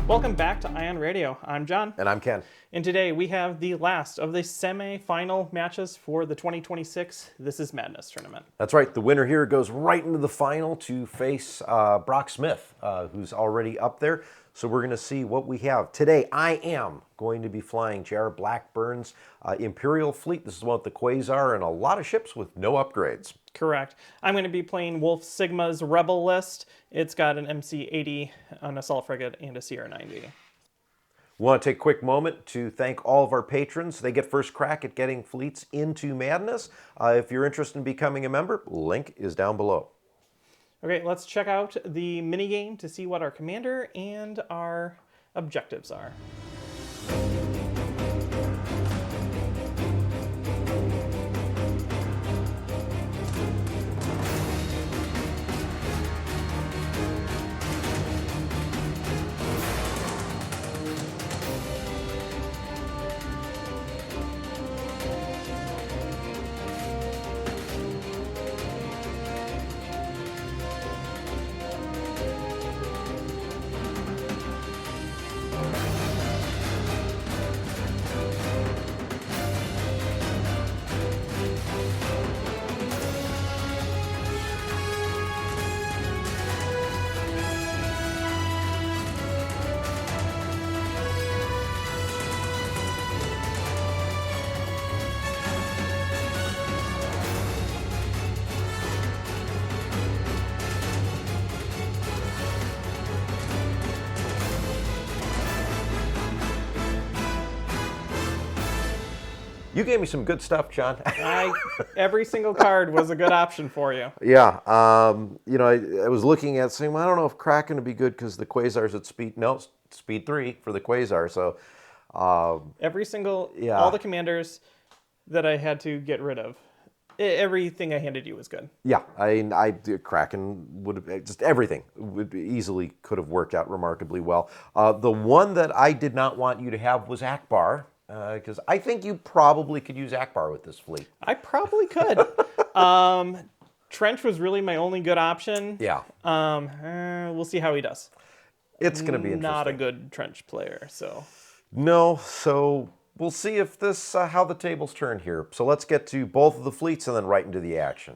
Welcome back to Ion Radio. I'm John. And I'm Ken. And today we have the last of the semi-final matches for the 2026 This Is Madness tournament. That's right. The winner here goes right into the final to face Brock Smith, who's already up there. So we're going to see what we have. Today, I am going to be flying J.R. Blackburn's Imperial fleet. This is one with the Quasar and a lot of ships with no upgrades. Correct. I'm going to be playing Wolfsigma's Rebel list. It's got an MC-80, an Assault Frigate, and a CR-90. We want to take a quick moment to thank all of our patrons. They get first crack at getting fleets into Madness. If you're interested in becoming a member, link is down below. Okay, let's check out the minigame to see what our commander and our objectives are. You gave me some good stuff, John. Every single card was a good option for you. Yeah. You know, I was looking at saying, well, I don't know if Kraken would be good because the Quasar's at speed. No, speed 3 for the Quasar. So every single, all the commanders that I had to get rid of, everything I handed you was good. Yeah, Kraken would have, just everything would easily could have worked out remarkably well. The one that I did not want you to have was Akbar. Because I think you probably could use Akbar with this fleet. I probably could. Trench was really my only good option. Yeah. We'll see how he does. It's going to be interesting. Not a good Trench player, so. No, so we'll see if this how the tables turn here. So let's get to both of the fleets and then right into the action.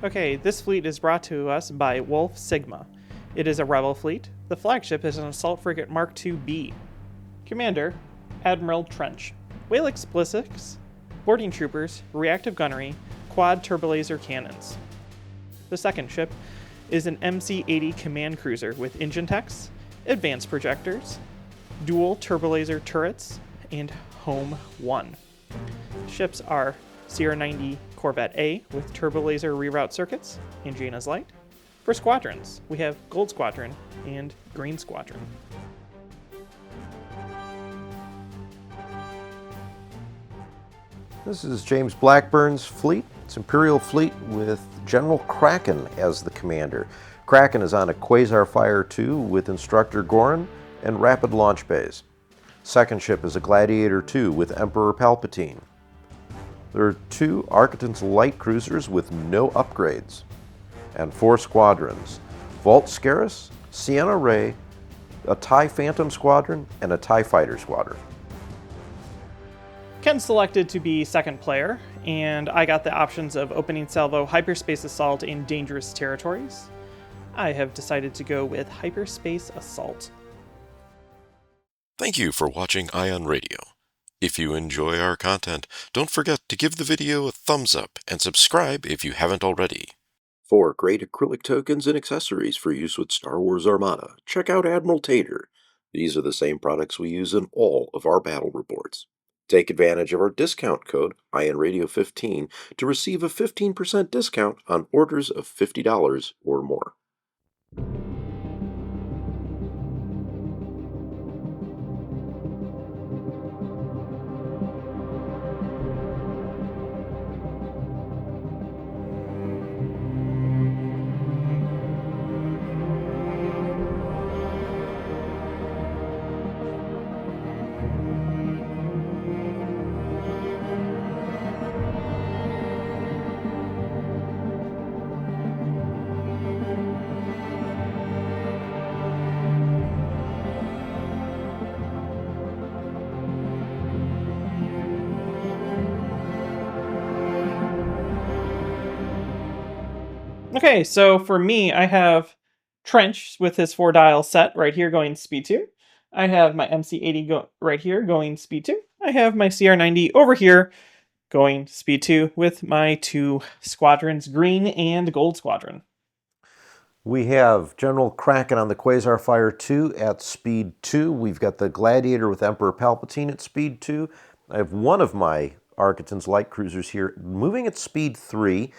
Okay, this fleet is brought to us by Wolfsigma. It is a Rebel fleet. The flagship is an Assault Frigate Mark II-B. Commander, Admiral Trench. Walex Blissex, boarding troopers, reactive gunnery, quad turbolaser cannons. The second ship is an MC-80 command cruiser with engine techs, advanced projectors, dual turbolaser turrets, and Home 1. Ships are CR-90 Corvette A with turbolaser reroute circuits and Jaina's Light. For squadrons, we have Gold Squadron and Green Squadron. This is James Blackburn's fleet. It's Imperial fleet with General Kraken as the commander. Kraken is on a Quasar Fire 2 with Instructor Gorin and rapid launch bays. Second ship is a Gladiator 2 with Emperor Palpatine. There are 2 Architect's light cruisers with no upgrades. And 4 squadrons, Vault Scarus, Sienna Ray, a TIE Phantom Squadron, and a TIE Fighter Squadron. Ken selected to be second player, and I got the options of Opening Salvo, Hyperspace Assault, and Dangerous Territories. I have decided to go with Hyperspace Assault. Thank you for watching Ion Radio. If you enjoy our content, don't forget to give the video a thumbs up and subscribe if you haven't already. For great acrylic tokens and accessories for use with Star Wars Armada, check out Admiral Tater. These are the same products we use in all of our battle reports. Take advantage of our discount code, IONRadio15, to receive a 15% discount on orders of $50 or more. Okay, so for me, I have Trench with his 4-dial set right here going speed 2. I have my MC-80 right here going speed 2. I have my CR-90 over here going speed 2 with my 2 squadrons, green and gold squadron. We have General Kraken on the Quasar Fire 2 at speed 2. We've got the Gladiator with Emperor Palpatine at speed 2. I have one of my Architon's light cruisers here moving at speed 3.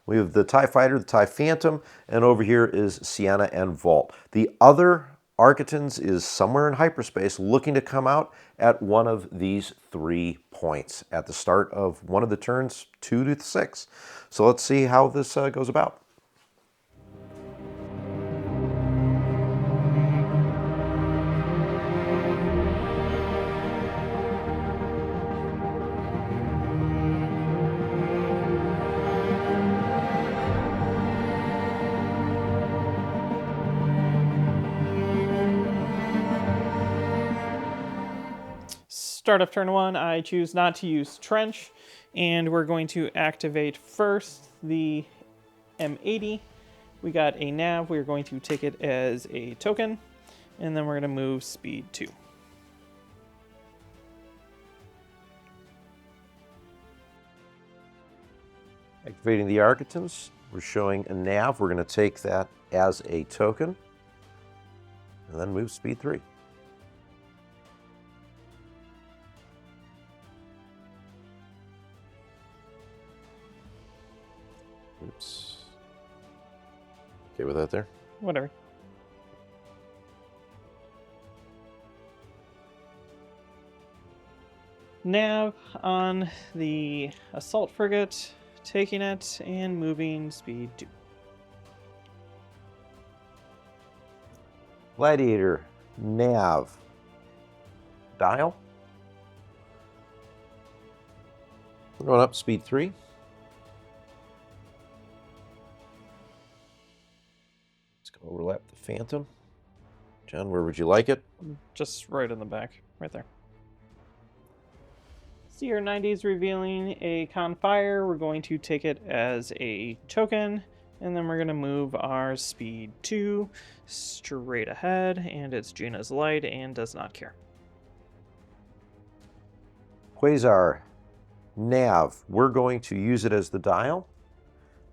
We have the TIE Fighter, the TIE Phantom, and over here is Sienna and Vault. The other Architons is somewhere in hyperspace looking to come out at one of these 3 points at the start of one of the turns 2 to 6. So let's see how this goes about. Start of turn 1, I choose not to use Trench, and we're going to activate first the M80. We got a nav, we're going to take it as a token, and then we're going to move speed 2. Activating the Architons, we're showing a nav. We're going to take that as a token, and then move speed 3. Oops. Okay with that there? Whatever. Nav on the assault frigate, taking it and moving speed 2. Gladiator, nav, dial. We're going up speed 3. Let's go overlap the Phantom. John, where would you like it? Just right in the back, right there. CR-90 is revealing a Confire. We're going to take it as a token, and then we're going to move our speed 2 straight ahead, and it's Gina's light and does not care. Quasar, nav. We're going to use it as the dial.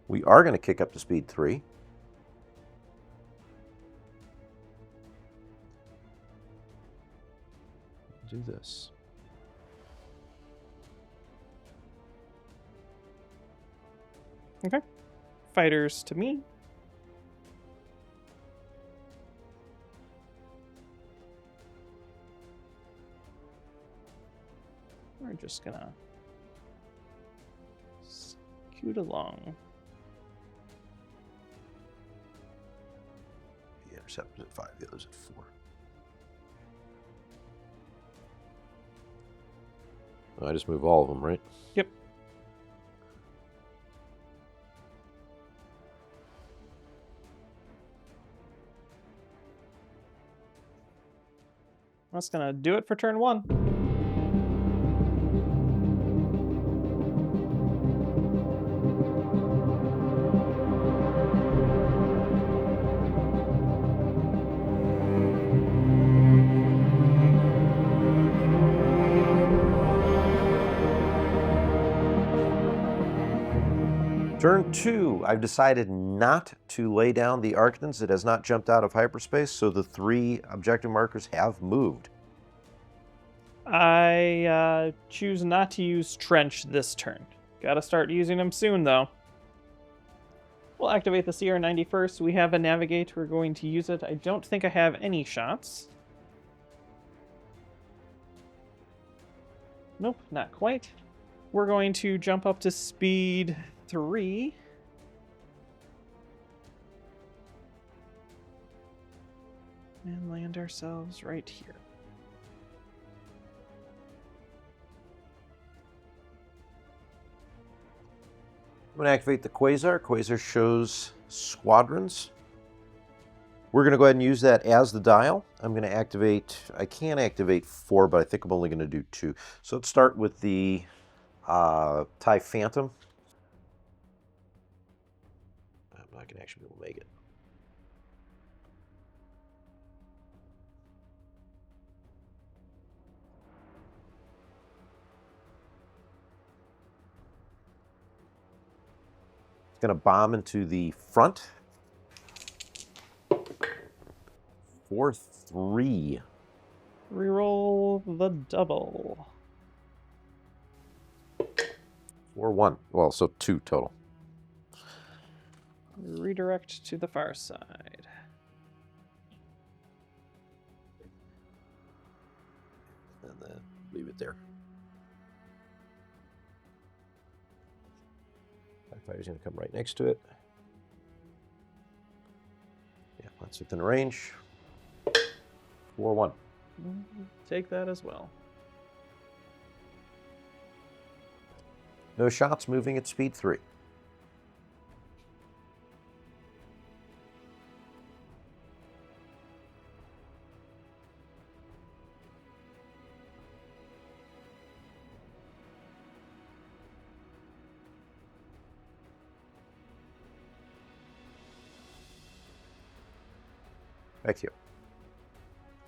We are going to kick up to speed 3. Do this. Okay. Fighters to me. We're just gonna scoot along. The intercept at 5, the others at 4. I just move all of them, right? Yep. That's gonna do it for turn 1. Turn 2, I've decided not to lay down the Architons. It has not jumped out of hyperspace, so the 3 objective markers have moved. I choose not to use Trench this turn. Gotta start using them soon, though. We'll activate the CR-90 first. We have a Navigate. We're going to use it. I don't think I have any shots. Nope, not quite. We're going to jump up to speed 3. And land ourselves right here. I'm going to activate the Quasar. Quasar shows squadrons. We're going to go ahead and use that as the dial. I'm going to activate, I can activate 4, but I think I'm only going to do 2. So let's start with the TIE Phantom. I'm not not going to actually be able to make it. It's going to bomb into the front. 4-3. Reroll the double. 4-1. Well, so 2 total. Redirect to the far side. And then leave it there. Fire's going to come right next to it. Yeah, that's within range. 4-1. Take that as well. No shots, moving at speed 3. Back to you.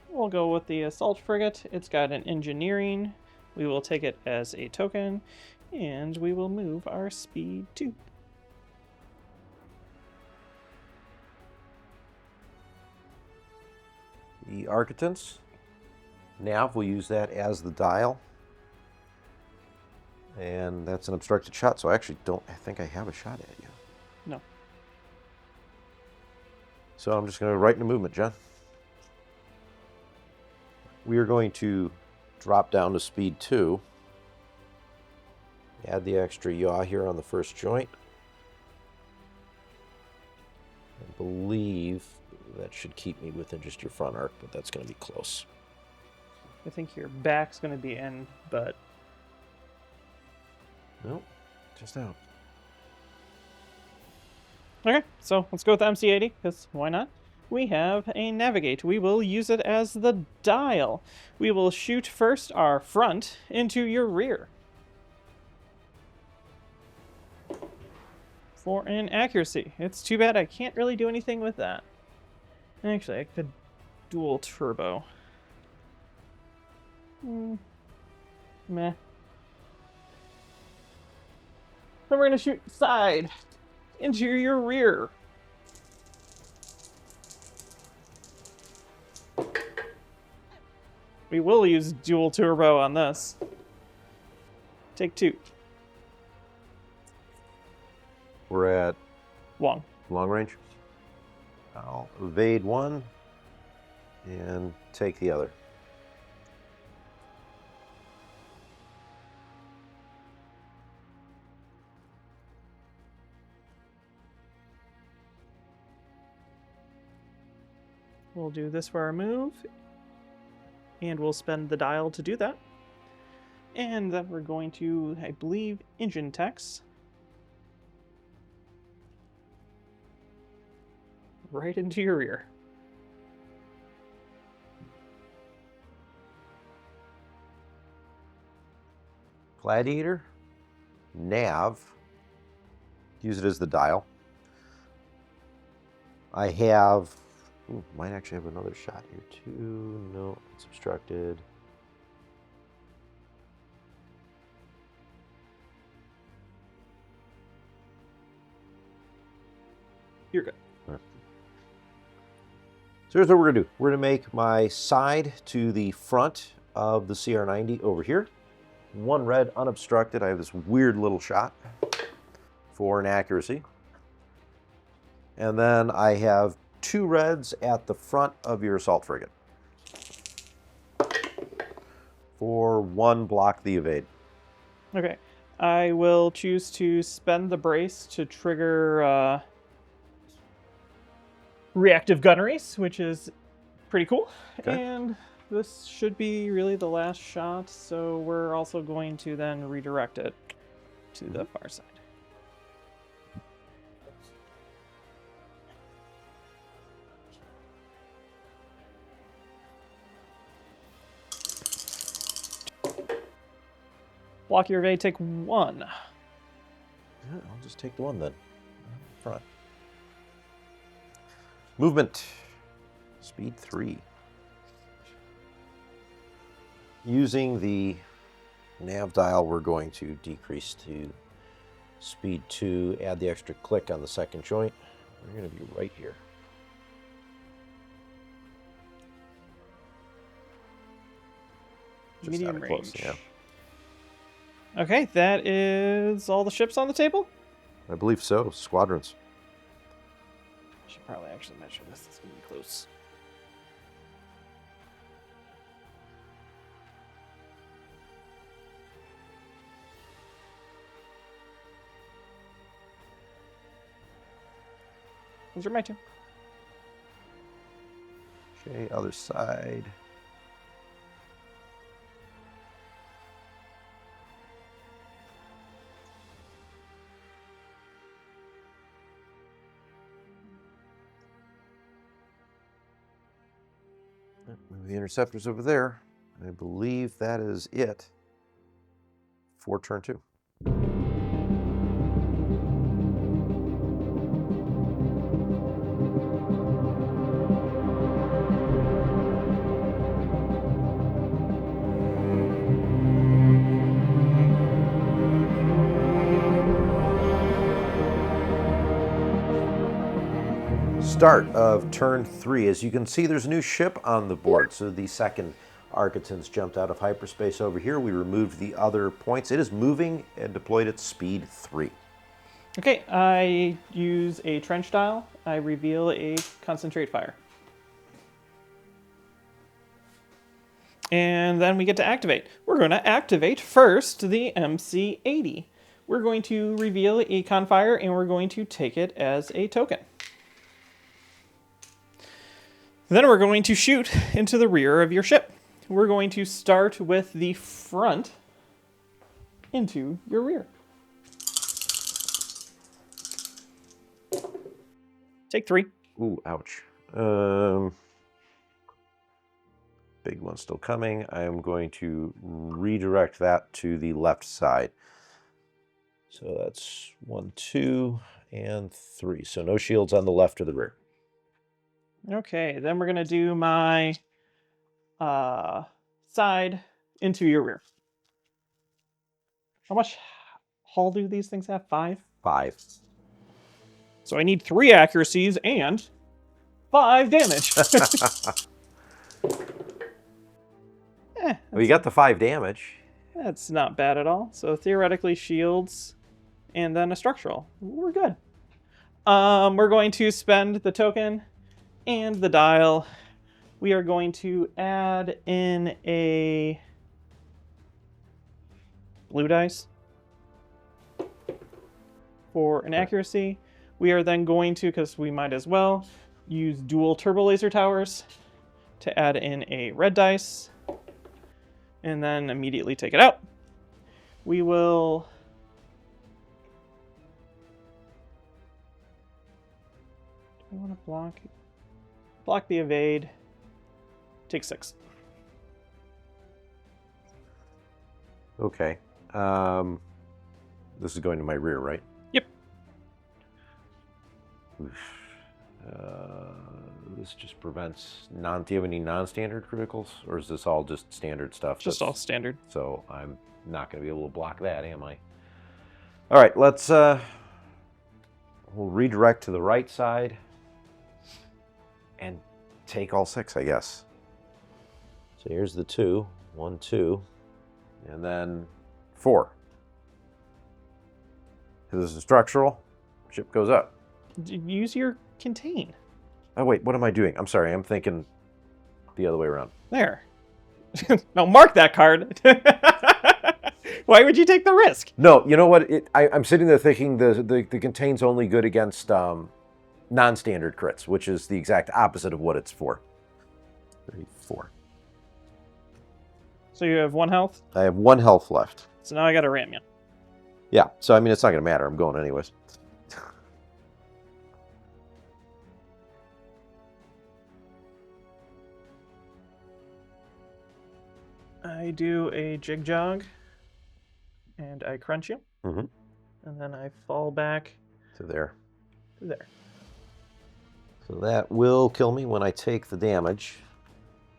We'll go with the assault frigate. It's got an engineering. We will take it as a token, and we will move our speed 2. The Architects. Nav, we'll use that as the dial. And that's an obstructed shot, so I actually don't think I have a shot at you. No. So I'm just going to right into movement, John. We are going to drop down to speed 2. Add the extra yaw here on the first joint. I believe that should keep me within just your front arc, but that's going to be close. I think your back's going to be in, but... Nope, just out. Okay, so let's go with the MC-80, because why not? We have a navigate. We will use it as the dial. We will shoot first our front into your rear. For an accuracy. It's too bad I can't really do anything with that. Actually, I could dual turbo. Meh. Then we're going to shoot side into your rear. We will use dual turbo on this. Take 2. We're at Long. long range. I'll evade 1 and take the other. We'll do this for our move. And we'll spend the dial to do that. And then we're going to, I believe, engine techs. Right into your rear. Gladiator, nav, use it as the dial. I have, might actually have another shot here too. No, it's obstructed. You're good. Right. So here's what we're gonna do. We're gonna make my side to the front of the CR90 over here. 1 red, unobstructed. I have this weird little shot for an accuracy. And then I have 2 reds at the front of your assault frigate. For 1, block the evade. Okay. I will choose to spend the brace to trigger reactive gunneries, which is pretty cool. Okay. And this should be really the last shot, so we're also going to then redirect it to the far side. Block your evade, take 1. Yeah, I'll just take the 1 then. Front. Movement. Speed 3. Using the nav dial, we're going to decrease to speed 2, add the extra click on the second joint. We're going to be right here. Just Medium out of range. close, yeah. Okay, that is all the ships on the table? I believe so. Squadrons. Should probably actually measure this. It's going to be close. Those are my two. Okay, other side. Move the interceptors over there. I believe that is it for turn 2. Start of turn 3. As you can see, there's a new ship on the board. So the second Architon's jumped out of hyperspace over here. We removed the other points. It is moving and deployed at speed 3. Okay, I use a trench dial. I reveal a concentrate fire. And then we get to activate. We're going to activate first the MC-80. We're going to reveal a confire and we're going to take it as a token. Then we're going to shoot into the rear of your ship. We're going to start with the front into your rear. Take 3. Ooh, ouch. Big one still coming. I am going to redirect that to the left side. So that's 1, 2, and 3. So no shields on the left or the rear. Okay, then we're going to do my side into your rear. How much hull do these things have? 5? 5. So I need 3 accuracies and 5 damage. Well, you got the 5 damage. That's not bad at all. So theoretically shields and then a structural. We're good. We're going to spend the token and the dial. We are going to add in a blue dice for an accuracy. We are then going to, because we might as well, use dual turbo laser towers to add in a red dice and then immediately take it out. We will do I want to block the evade. Take 6. Okay. This is going to my rear, right? Yep. This just prevents do you have any non-standard criticals, or is this all just standard stuff? Just all standard. So I'm not going to be able to block that, am I? All right, let's we'll redirect to the right side and take all 6, I guess. So here's the 2, 1, 2, and then 4. This is structural. Ship goes up. Use your contain. Oh wait, what am I doing? I'm sorry, I'm thinking the other way around. There. Now mark that card. Why would you take the risk? No, you know what? I'm sitting there thinking the contain's only good against non-standard crits, which is the exact opposite of what it's for. 34. So you have 1 health? I have 1 health left. So now I gotta ram you. Yeah, so I mean, it's not going to matter. I'm going anyways. I do a jig jog, and I crunch you, Mm-hmm. and then I fall back To there. to there. So that will kill me when I take the damage.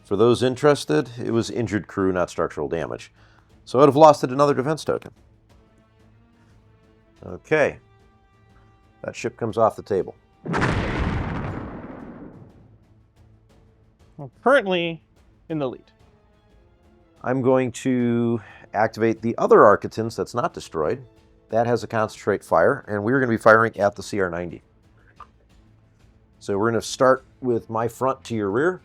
For those interested, it was injured crew, not structural damage. So I'd have lost it another defense token. Okay. That ship comes off the table. Well, currently in the lead. I'm going to activate the other Architons that's not destroyed. That has a concentrate fire, and we're going to be firing at the CR-90. So we're going to start with my front to your rear.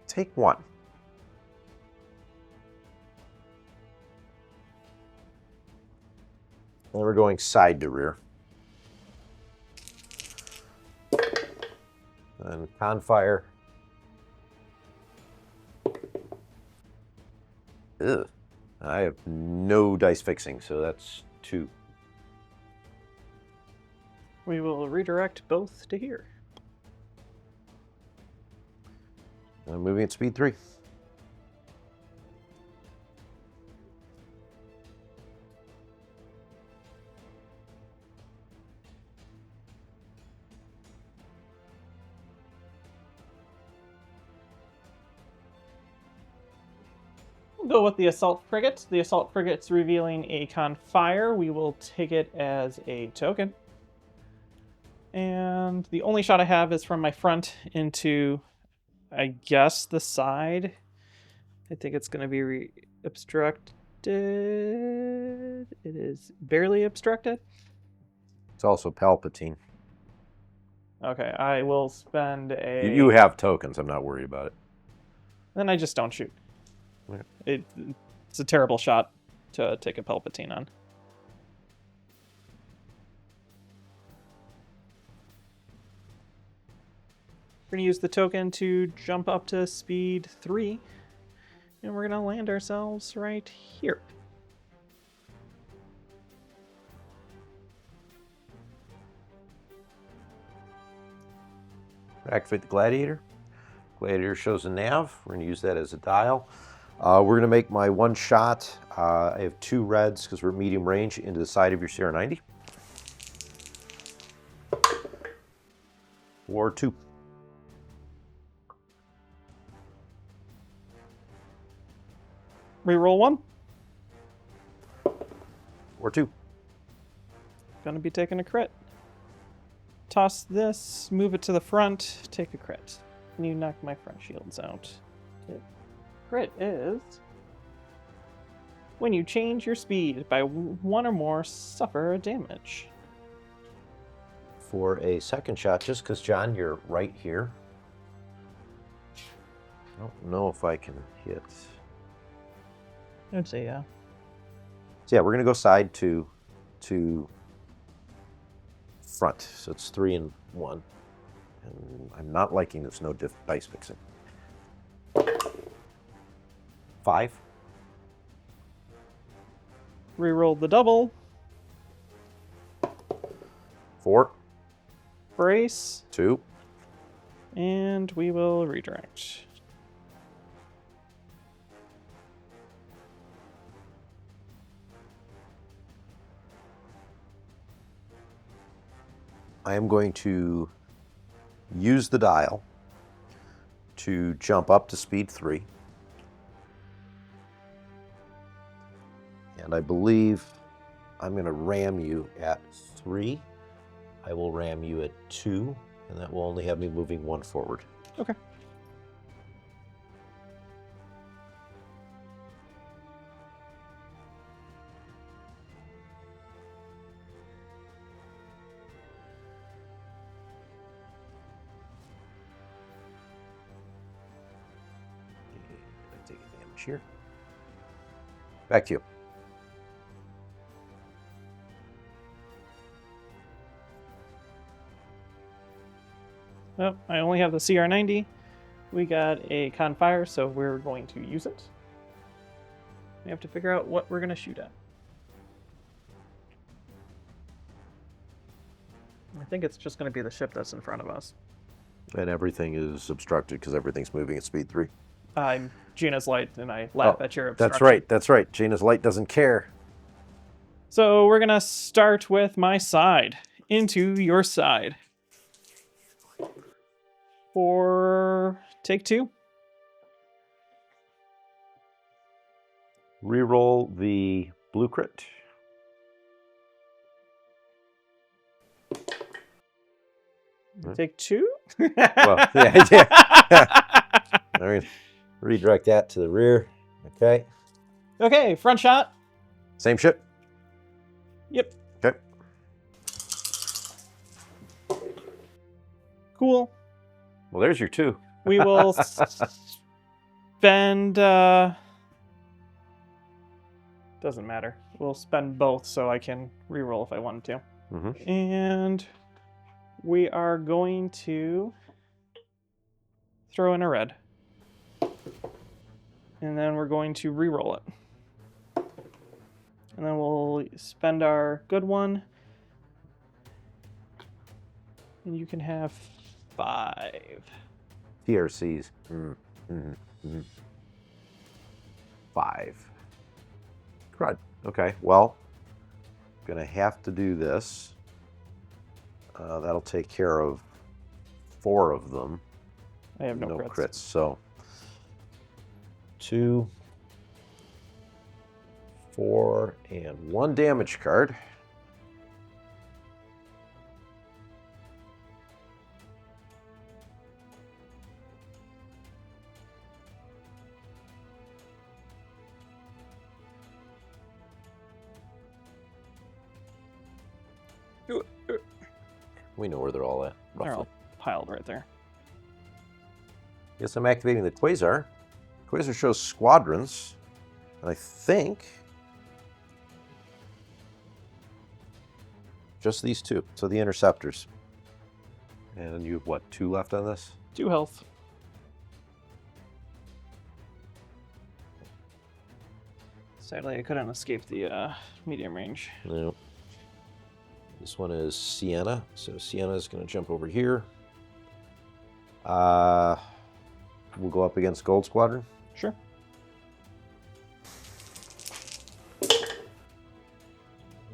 Take one. And we're going side to rear. And con fire. Ugh. I have no dice fixing, so that's 2. We will redirect both to here. I'm moving at speed 3. We'll go with the assault frigate. The assault frigate's revealing a con fire. We will take it as a token. And the only shot I have is from my front into, I guess, the side. I think it's going to be obstructed. It is barely obstructed. It's also Palpatine. Okay, I will spend a... You have tokens. I'm not worried about it. Then I just don't shoot. Okay. It's a terrible shot to take a Palpatine on. We're going to use the token to jump up to speed 3. And we're going to land ourselves right here. Activate the Gladiator. Gladiator shows a nav. We're going to use that as a dial. We're going to make my one shot. I have 2 reds because we're medium range into the side of your CR-90. Or 2. Reroll 1. Or 2. Gonna be taking a crit. Toss this, move it to the front, take a crit. And you knock my front shields out. The crit is... when you change your speed by 1 or more, suffer damage. For a second shot, just because, John, you're right here. I don't know if I can hit. I'd say yeah. So yeah, we're going to go side to front. So it's 3 and 1. And I'm not liking this no dice mixing. 5. Reroll the double. 4. Brace. 2. And we will redirect. I am going to use the dial to jump up to speed 3. And I believe I'm going to ram you at 3. I will ram you at 2, and that will only have me moving 1 forward. Okay. Take a damage here. Back to you. Oh, I only have the CR-90. We got a con fire, so we're going to use it. We have to figure out what we're going to shoot at. I think it's just going to be the ship that's in front of us. And everything is obstructed because everything's moving at speed 3. I'm Gina's light, and I laugh at your obstruction. That's right. That's right. Gina's light doesn't care. So we're going to start with my side into your side. For take 2. Reroll the blue crit. Take 2? Well, yeah. I mean, redirect that to the rear. Okay. Okay, front shot. Same ship? Yep. Okay. Cool. Well, there's your 2. We will spend... Doesn't matter. We'll spend both so I can reroll if I wanted to. Mm-hmm. And we are going to throw in a red. And then we're going to reroll it. And then we'll spend our good one. And you can have 5. TRCs. 5. Crud. Okay, well, gonna have to do this. That'll take care of 4 of them. I have no crits. So 2, 4, and 1 damage card. We know where they're all at, roughly. They're all piled right there. Yes, I'm activating the Quasar. Quasar shows squadrons, and I think just these 2. So the interceptors. And you have what, 2 left on this? 2 health. Sadly, I couldn't escape the medium range. No. This one is Sienna, so Sienna is going to jump over here. We'll go up against Gold Squadron. Sure.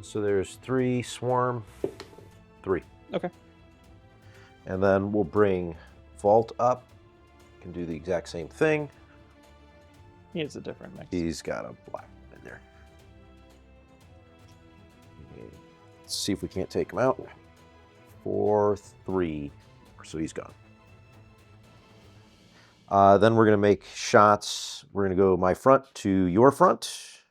So there's 3 Swarm, 3. Okay. And then we'll bring Vault up. Can do the exact same thing. He has a different mix. He's got a black in there. Let's see if we can't take him out. 4, 3. So he's gone. Then we're going to make shots. We're going to go my front to your front.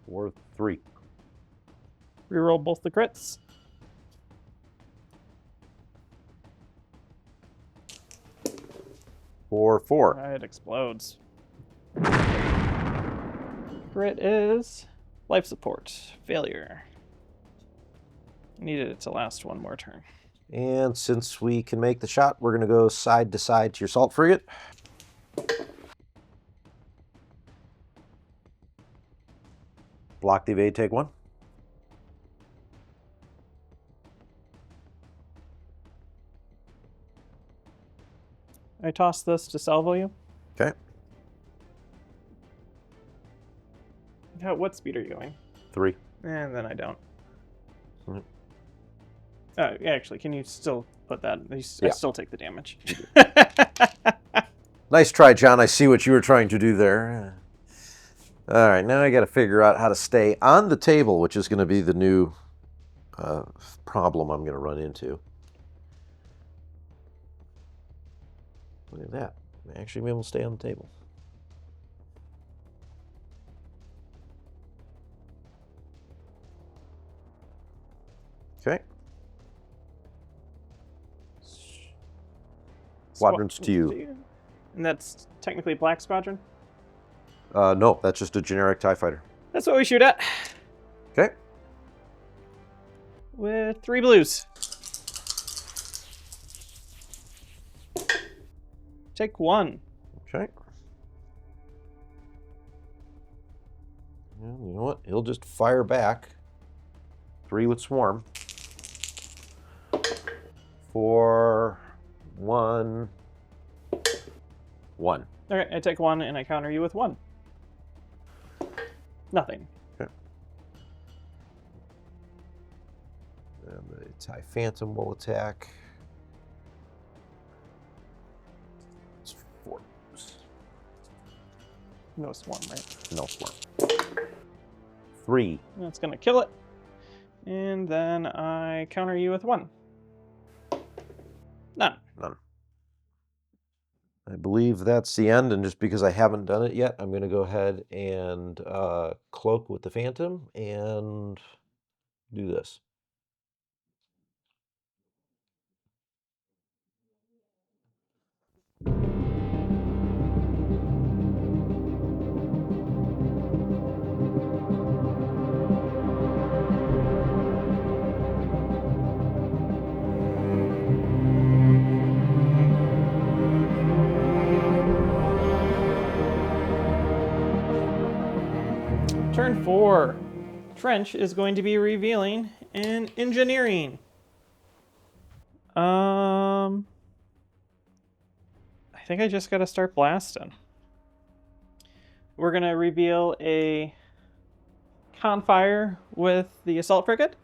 Or 3. Reroll both the crits. Or 4. It explodes. Crit is life support. Failure. Needed it to last one more turn. And since we can make the shot, we're going to go side to side to your Salt Frigate. Block the evade, take 1. I toss this to salvo you. Okay. What speed are you going? 3. And then I don't. Mhm. Actually, can you still put that? I Yeah. still take the damage. Nice try, John. I see what you were trying to do there. All right, now I got to figure out how to stay on the table, which is going to be the new problem I'm going to run into. Look at that. I'm actually able to stay on the table. Okay. Squadrons to you. And that's technically Black Squadron? No, that's just a generic TIE fighter. That's what we shoot at. Okay. With 3 blues. Take 1. Okay. Well, you know what? He'll just fire back. 3 with Swarm. 4, 1, 1. Okay, I take 1 and I counter you with 1. Nothing. Okay. And the TIE Phantom will attack. It's 4. No swarm, right? No swarm. 3. That's going to kill it. And then I counter you with 1. None. None. I believe that's the end, and just because I haven't done it yet, I'm going to go ahead and cloak with the Phantom and do this. Turn 4. Trench is going to be revealing an engineering. I think I just got to start blasting. We're going to reveal a Confire with the Assault Frigate.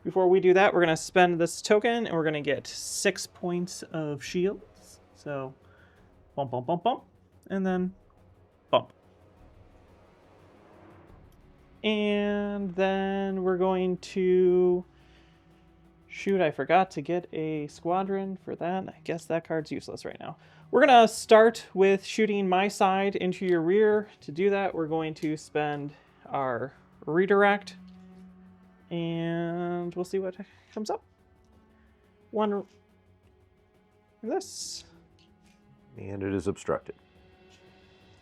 Before we do that, we're going to spend this token, and we're going to get 6 points of shields. So, bump, bump, bump, bump, and then bump. And then we're going to... Shoot, I forgot to get a squadron for that. I guess that card's useless right now. We're going to start with shooting my side into your rear. To do that, we're going to spend our redirect. And we'll see what comes up. 1 this. And it is obstructed.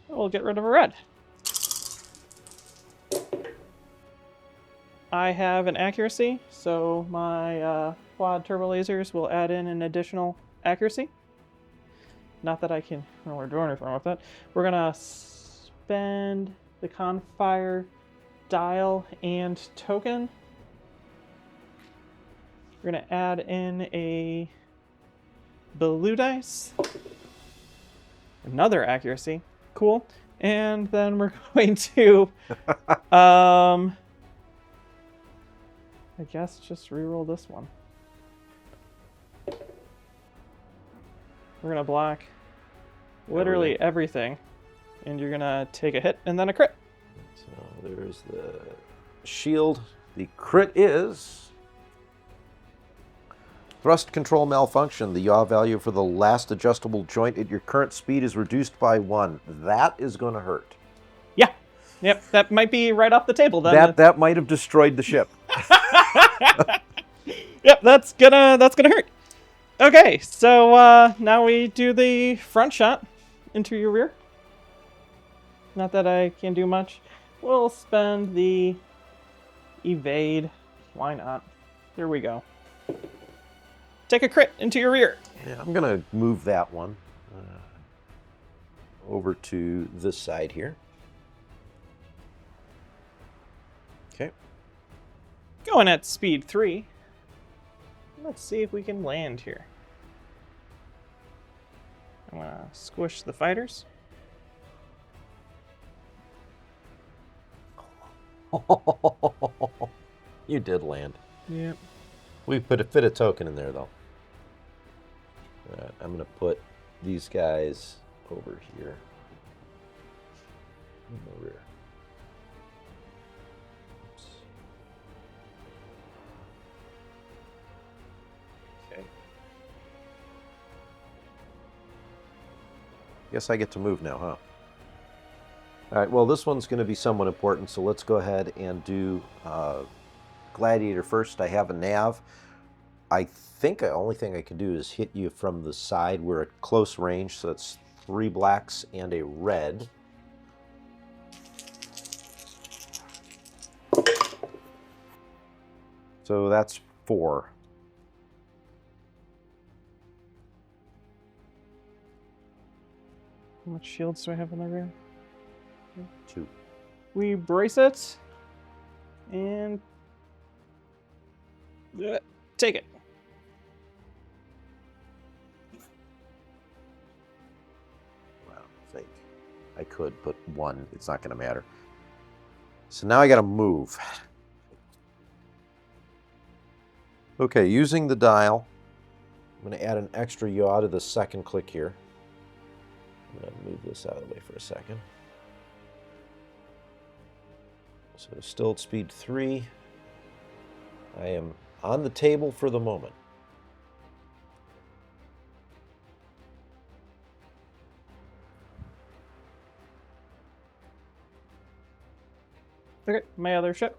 We'll get rid of a red. I have an accuracy, so my quad turbo lasers will add in an additional accuracy. Not that I can or do anything with that. We're gonna spend the Confire dial and token. We're gonna add in a blue dice, another accuracy, cool, and then we're going to I guess just reroll this one. We're gonna block literally everything, and you're gonna take a hit and then a crit. So there's the shield. The crit is thrust control malfunction. The yaw value for the last adjustable joint at your current speed is reduced by 1. That is going to hurt. Yeah. Yep. That might be right off the table then. That might have destroyed the ship. Yep, that's gonna hurt. Okay, so now we do the front shot into your rear. Not that I can do much. We'll spend the evade. Why not? Here we go. Take a crit into your rear. Yeah, I'm gonna move that one over to this side here. Okay. Going at speed 3. Let's see if we can land here. I'm gonna squish the fighters. You did land. Yep. We fit a token in there though. I'm gonna put these guys over here in the rear. Oops. Okay. Guess I get to move now, huh? All right, well, this one's going to be somewhat important, so let's go ahead and do Gladiator first. I have a nav. I think the only thing I can do is hit you from the side. We're at close range, so it's 3 blacks and a red. So that's 4. How much shields do I have in the rear? 2. We brace it and take it. Wow. think. I could put 1. It's not going to matter. So now I got to move. Okay, using the dial, I'm going to add an extra yaw to the second click here. I'm going to move this out of the way for a second. So still at speed 3. I am on the table for the moment. Okay, my other ship.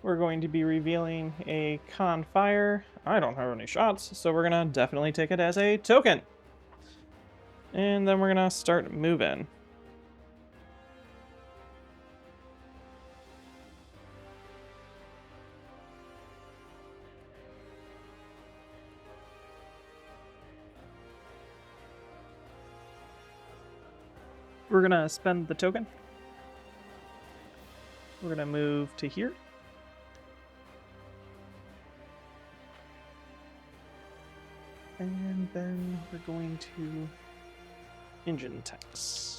We're going to be revealing a con fire. I don't have any shots, so we're gonna definitely take it as a token. And then we're gonna start moving. We're gonna spend the token. We're gonna move to here. And then we're going to engine techs.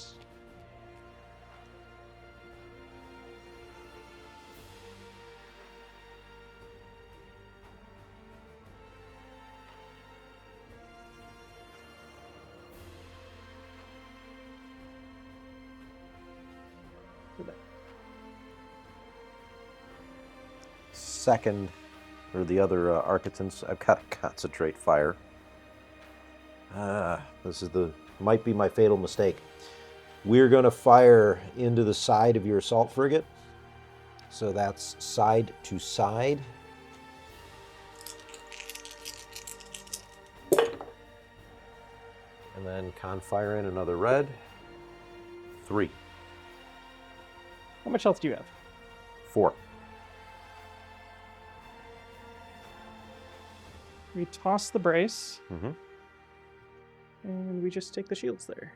Second, or the other Architects, I've got to concentrate fire. This is might be my fatal mistake. We're going to fire into the side of your assault frigate. So that's side to side. And then con fire in another red. 3. How much health do you have? 4. We toss the brace. Mm-hmm. And we just take the shields there.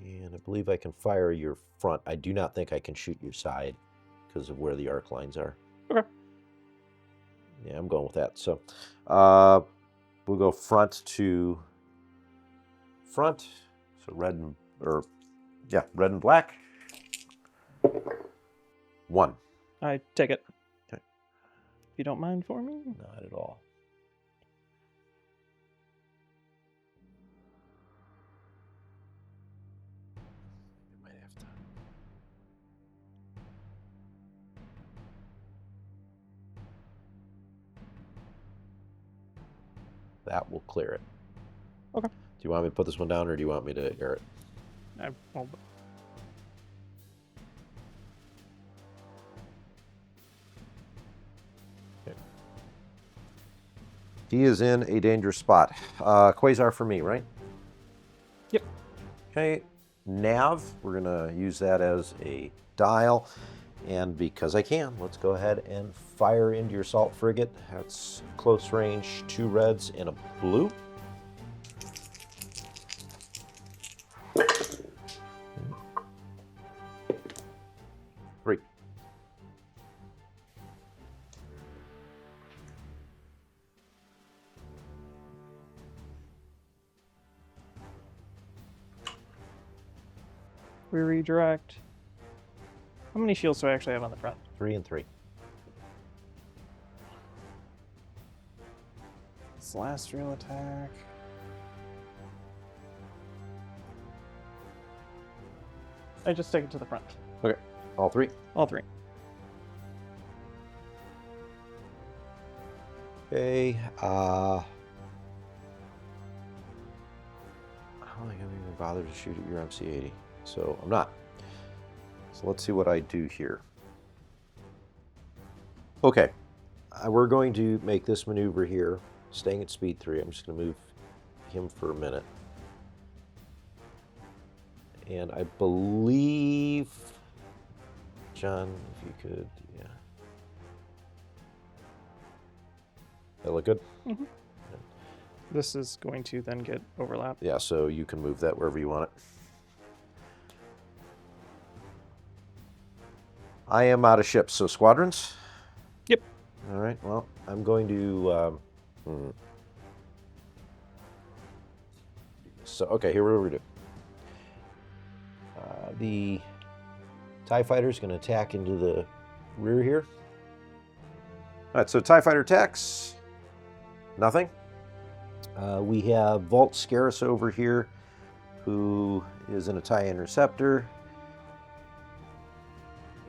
And I believe I can fire your front. I do not think I can shoot your side because of where the arc lines are. Okay. Yeah, I'm going with that. So we'll go front to front. So red and black. 1. I take it. Okay. If you don't mind for me? Not at all. You might have to. That will clear it. Okay. Do you want me to put this one down, or do you want me to air it? Well, He is in a dangerous spot. Quasar for me, right? Yep. Okay. Nav, we're going to use that as a dial. And because I can, let's go ahead and fire into your assault frigate. That's close range, 2 reds and a blue. Three. we redirect. How many shields do I actually have on the front? 3 and 3. This last real attack. I just take it to the front. Okay. All 3? All 3. Okay. How am I going to even bother to shoot at your MC-80? So I'm not. So let's see what I do here. Okay. We're going to make this maneuver here, staying at speed 3. I'm just going to move him for a minute. And I believe, John, if you could, yeah. That look good? Mm-hmm. Yeah. This is going to then get overlapped. Yeah, so you can move that wherever you want it. I am out of ships, so squadrons? Yep. All right, well, I'm going to... So, okay, here we're going to do. The TIE fighter is going to attack into the rear here. All right, so TIE fighter attacks. Nothing. We have Vault Scaris over here, who is in a TIE interceptor.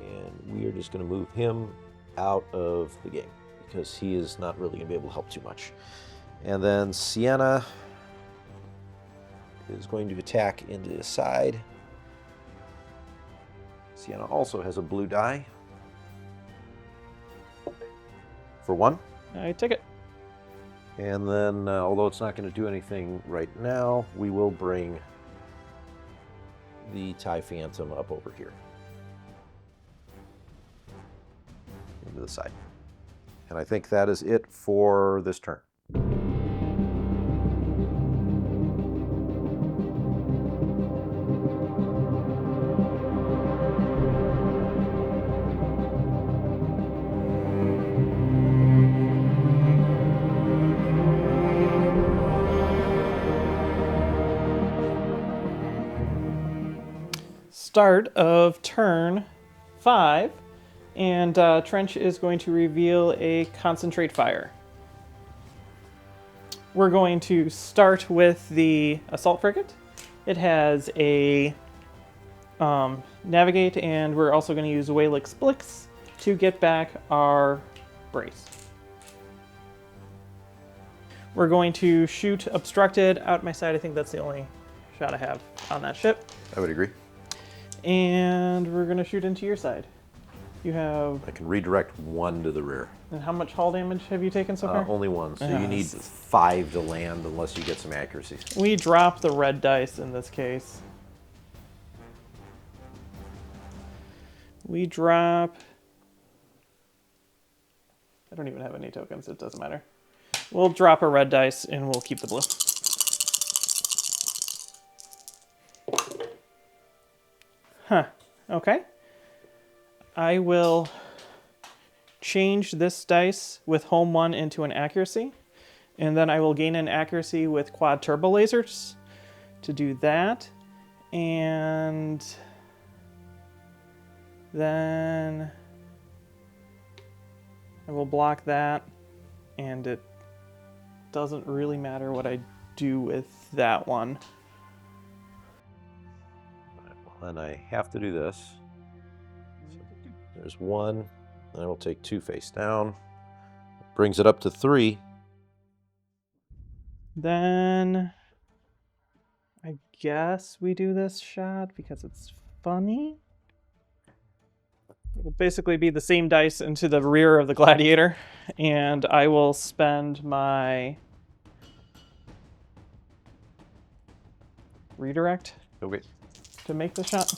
And we are just going to move him out of the game because he is not really going to be able to help too much. And then Sienna is going to attack into the side. Sienna also has a blue die. For 1. I take it. And then, although it's not going to do anything right now, we will bring the TIE Phantom up over here. Into the side. And I think that is it for this turn. Start of turn 5, and Trench is going to reveal a concentrate fire. We're going to start with the assault frigate. It has a navigate, and we're also going to use Walex Blissex to get back our brace. We're going to shoot obstructed out my side. I think that's the only shot I have on that ship. I would agree. And we're going to shoot into your side. You have... I can redirect 1 to the rear. And how much hull damage have you taken so far? Only 1, so you need 5 to land unless you get some accuracy. We drop the red dice in this case. We drop... I don't even have any tokens, it doesn't matter. We'll drop a red dice and we'll keep the blue. Huh, okay. I will change this dice with home 1 into an accuracy, and then I will gain an accuracy with quad turbo lasers to do that, and then I will block that, and it doesn't really matter what I do with that one. And I have to do this. So there's 1, and I will take 2 face down. Brings it up to 3. Then I guess we do this shot because it's funny. It'll basically be the same dice into the rear of the Gladiator, and I will spend my redirect. Okay. To make the shot.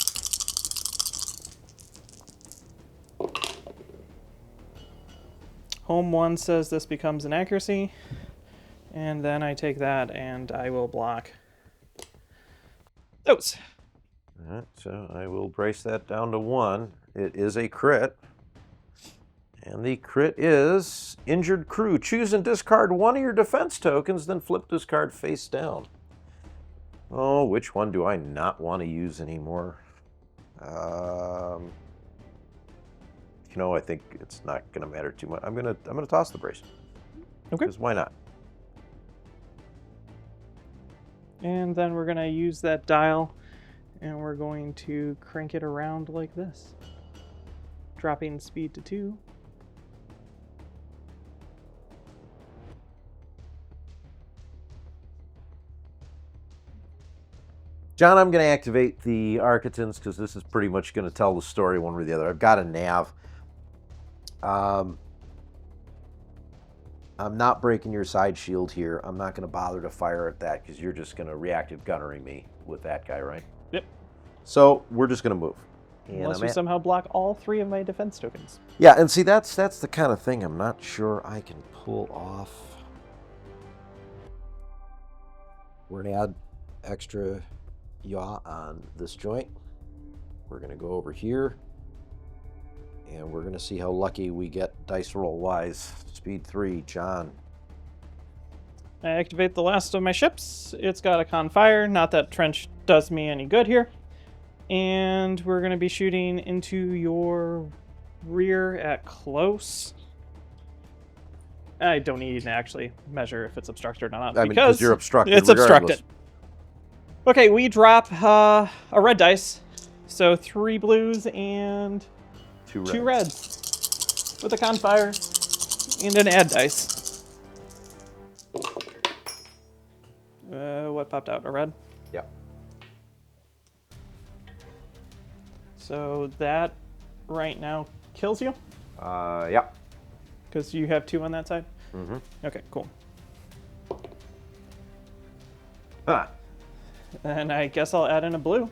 Home 1 says this becomes an accuracy, and then I take that and I will block those. All right, so I will brace that down to 1. It is a crit. And the crit is injured crew. Choose and discard 1 of your defense tokens, then flip this card face down. Oh, which one do I not want to use anymore? You know, I think it's not going to matter too much. I'm gonna toss the brace. Okay. Because why not? And then we're gonna use that dial, and we're going to crank it around like this, dropping speed to 2. John, I'm going to activate the Architans because this is pretty much going to tell the story one way or the other. I've got a nav. I'm not breaking your side shield here. I'm not going to bother to fire at that because you're just going to reactive gunnery me with that guy, right? Yep. So we're just going to move. And Unless you somehow block all 3 of my defense tokens. Yeah, and see, that's the kind of thing I'm not sure I can pull off. We're going to add extra yaw on this joint. We're going to go over here And we're going to see how lucky we get dice roll-wise. Speed 3, John. I activate the last of my ships. It's got a con fire. Not that trench does me any good here. And we're going to be shooting into your rear at close. I don't need to actually measure if it's obstructed or not. I mean, because you're obstructed. It's obstructed. Okay, we drop a red dice. So 3 blues and 2 reds. With a con fire and an add dice. What popped out? A red? Yeah. So that right now kills you? Yeah. Because you have 2 on that side? Mm-hmm. Okay, cool. Huh. And I guess I'll add in a blue.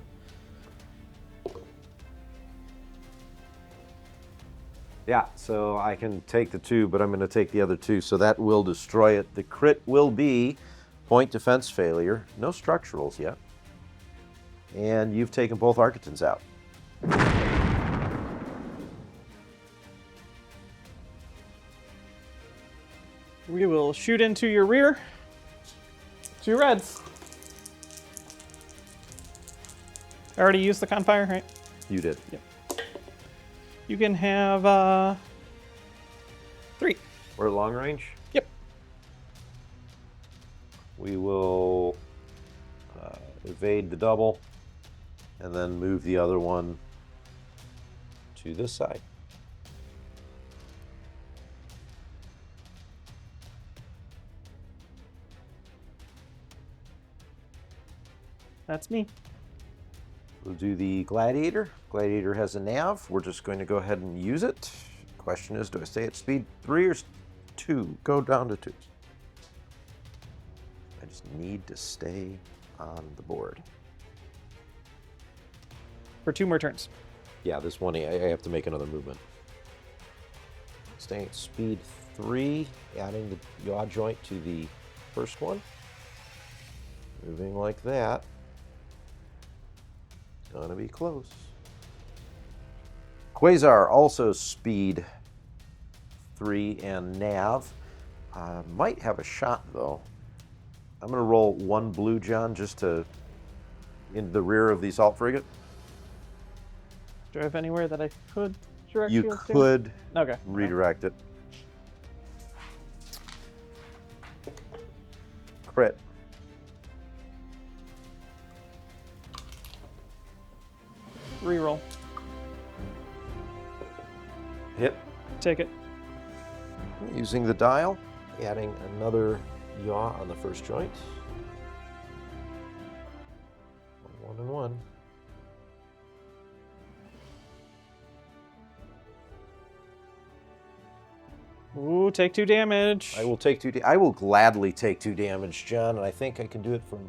Yeah, so I can take the 2, but I'm going to take the other 2, so that will destroy it. The crit will be point defense failure. No structurals yet. And you've taken both Architons out. We will shoot into your rear. 2 reds. I already used the confire, right? You did. Yep. You can have 3. We're at long range? Yep. We will evade the double and then move the other one to this side. That's me. We'll do the Gladiator. Gladiator has a nav. We're just going to go ahead and use it. Question is, do I stay at speed 3 or 2? Go down to 2. I just need to stay on the board. For 2 more turns. Yeah, this one, I have to make another movement. Staying at speed 3, adding the yaw joint to the first one. Moving like that. Gonna be close. Quasar also speed 3 and nav. Might have a shot though. I'm gonna roll 1 blue, John, just to into the rear of the assault frigate. Do I have anywhere that I could direct You shields to? could Okay. redirect it. Crit. Reroll. Hit. Take it. Using the dial, adding another yaw on the first joint. 1 and 1. Ooh, take 2 damage. I will take 2. I will gladly take 2 damage, John, and I think I can do it from.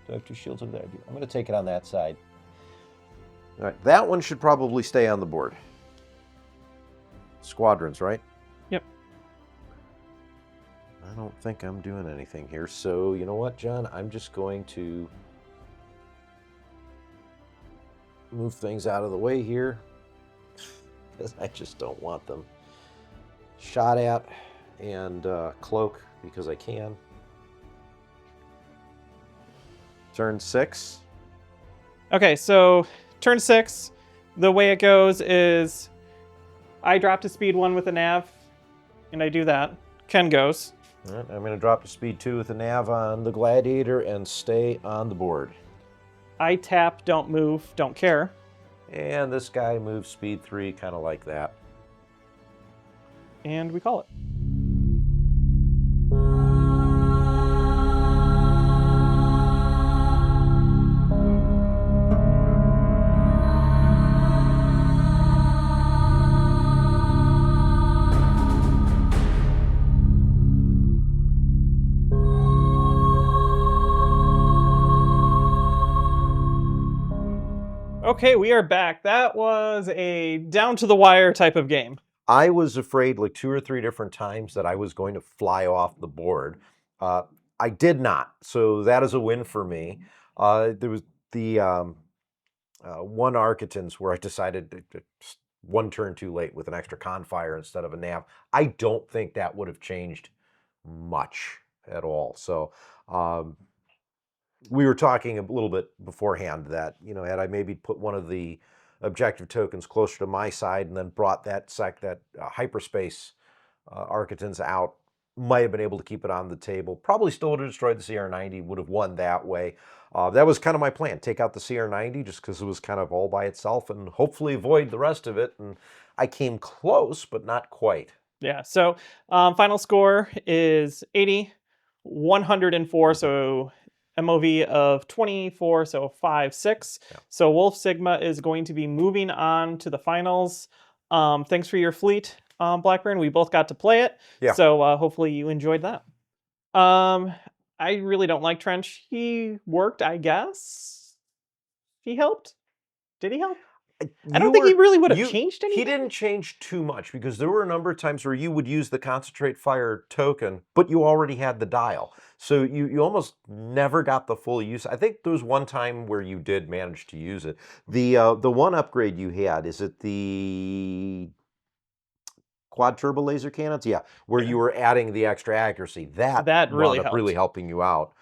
Do I have 2 shields over there? I'm going to take it on that side. All right, that one should probably stay on the board. Squadrons, right? Yep. I don't think I'm doing anything here, so you know what, John? I'm just going to move things out of the way here because I just don't want them shot at, and cloak because I can. Turn 6. Okay, so turn 6, the way it goes is I drop to speed 1 with a nav, and I do that. Ken goes. All right, I'm going to drop to speed 2 with the nav on the Gladiator and stay on the board. I tap, don't move, don't care. And this guy moves speed 3, kind of like that. And we call it. Okay, we are back. That was a down-to-the-wire type of game. I was afraid like 2 or 3 different times that I was going to fly off the board. I did not, so that is a win for me. There was the one Architons where I decided to one turn too late with an extra con fire instead of a nav. I don't think that would have changed much at all. So we were talking a little bit beforehand that, had I maybe put one of the objective tokens closer to my side and then brought that hyperspace Architans out, might have been able to keep it on the table. Probably still would have destroyed the CR90, would have won that way. That was kind of my plan, take out the CR90 just because it was kind of all by itself and hopefully avoid the rest of it. And I came close, but not quite. Yeah, so final score is 80, 104, so MOV of 24, so 5-6. Yeah. So Wolfsigma is going to be moving on to the finals. Thanks for your fleet, Blackburn. We both got to play it, yeah. So hopefully you enjoyed that. I really don't like Trench. He worked, I guess. He helped. Did he help? I don't think he really would have changed anything. He didn't change too much because there were a number of times where you would use the concentrate fire token, but you already had the dial. So you almost never got the full use. I think there was one time where you did manage to use it. The one upgrade you had, is it the quad turbo laser cannons? Yeah, where you were adding the extra accuracy. That really helped. Really helping you out.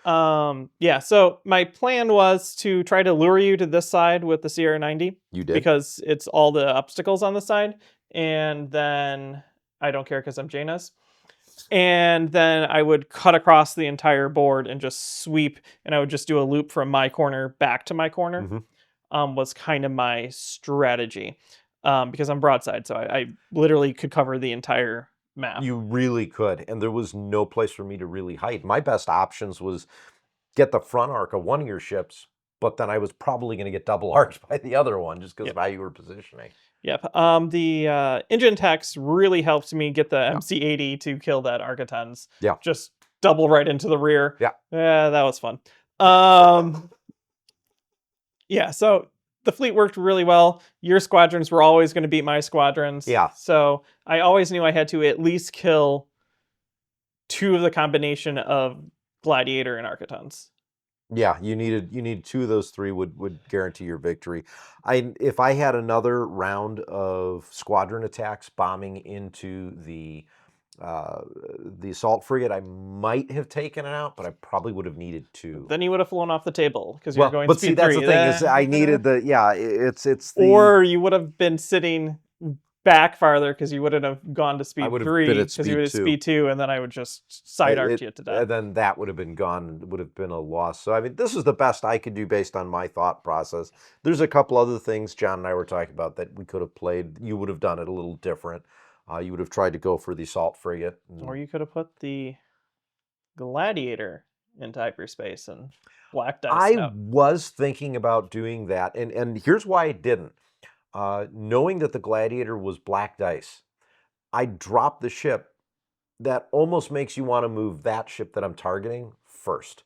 Yeah, so my plan was to try to lure you to this side with the CR90. You did. Because it's all the obstacles on the side. And then I don't care because I'm Janus. And then I would cut across the entire board and just sweep, and I would just do a loop from my corner back to my corner. Mm-hmm. Was kind of my strategy. Because I'm broadside, so I literally could cover the entire map. You really could, and there was no place for me to really hide. My best options was get the front arc of one of your ships, but then I was probably going to get double arced by the other one just because of how you were positioning. Yep. The engine techs really helped me get the MC-80 to kill that Architons. Yeah. Just double right into the rear. Yeah. Yeah, that was fun. Yeah, so the fleet worked really well. Your squadrons were always going to beat my squadrons. Yeah. So I always knew I had to at least kill two of the combination of Gladiator and Architons. Yeah, you need two of those three would guarantee your victory. If I had another round of squadron attacks bombing into the assault frigate, I might have taken it out, but I probably would have needed two. Then you would have flown off the table because you're going but speed see, that's 3. the thing is I needed the it's the, or you would have been sitting back farther because you wouldn't have gone to speed 3 because you would have speed 2, and then I would just side arc you to death. And then that would have been gone. It would have been a loss. So I mean, this is the best I could do based on my thought process. There's a couple other things John and I were talking about that we could have played. You would have done it a little different. You would have tried to go for the assault frigate. Or you could have put the Gladiator into hyperspace and black dice. I was thinking about doing that, and here's why I didn't. Knowing that the Gladiator was black dice, I dropped the ship. That almost makes you want to move that ship that I'm targeting first.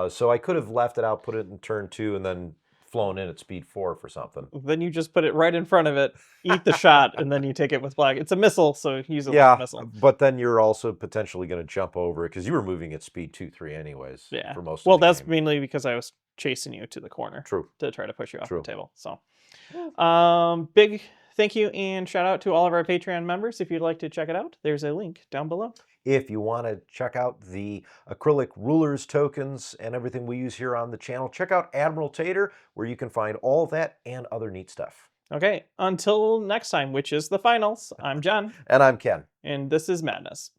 So I could have left it out, put it in turn 2, and then flown in at speed 4 for something. Then you just put it right in front of it, eat the shot, and then you take it with black. It's a missile, so use it with a missile. But then you're also potentially going to jump over it because you were moving at speed 2-3 anyways. Yeah. For most of well, the that's game. Mainly because I was chasing you to the corner. True. To try to push you off True. the table. So, big thank you and shout out to all of our Patreon members. If you'd like to check it out, there's a link down below. If you want to check out the acrylic rulers, tokens, and everything we use here on the channel, check out Admiral Tater, where you can find all of that and other neat stuff. Okay, until next time, which is the finals, I'm John. And I'm Ken. And this is Madness.